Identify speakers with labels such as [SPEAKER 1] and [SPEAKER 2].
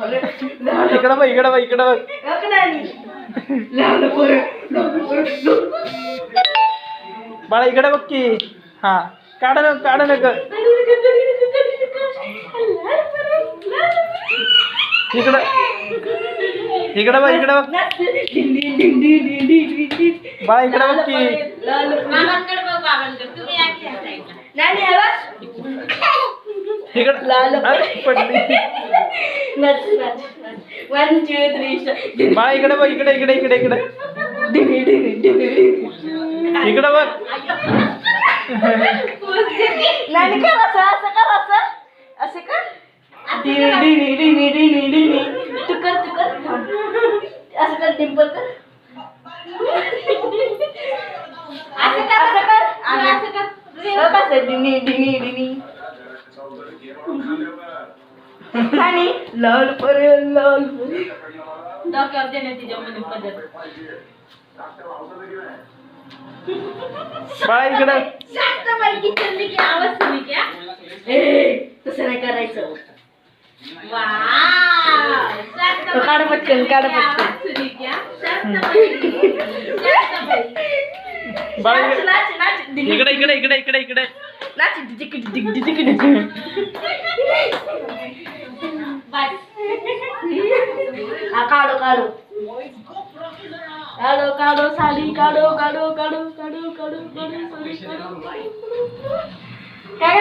[SPEAKER 1] इकडं बघ इकडं बघ इकडं बघ बाळा इकडे बघ की हा काढा ना काढा ना इकडं इकडं बघ इकडं बघ बाळा इकडे बघ की पडली बाळा इकडे बघ इकडे इकडे इकडे इकडे इकडे बघ
[SPEAKER 2] नाही करायचं असं करायचं असं कर तू कर असं कर टिंपल कर असं कर आणि असं कर कसं डिनी डिनी डिनी आणि लाल परे लाल डॉक्टर देण्याची जमली पद्धत
[SPEAKER 1] बाळा इकडे
[SPEAKER 2] शांत बाई चलली की आवाज सुनी क्या ए तसं नाही करायचं वाव शांत काढ पटकन सुनी क्या शांत बाई नाच नाच
[SPEAKER 1] इकडे इकडे इकडे इकडे इकडे
[SPEAKER 2] नाच डिक डिक डिक डिक बस काढो काढो काढो काढो साडी काढो काढो काढो काढो काढो काढो साडी काढो काय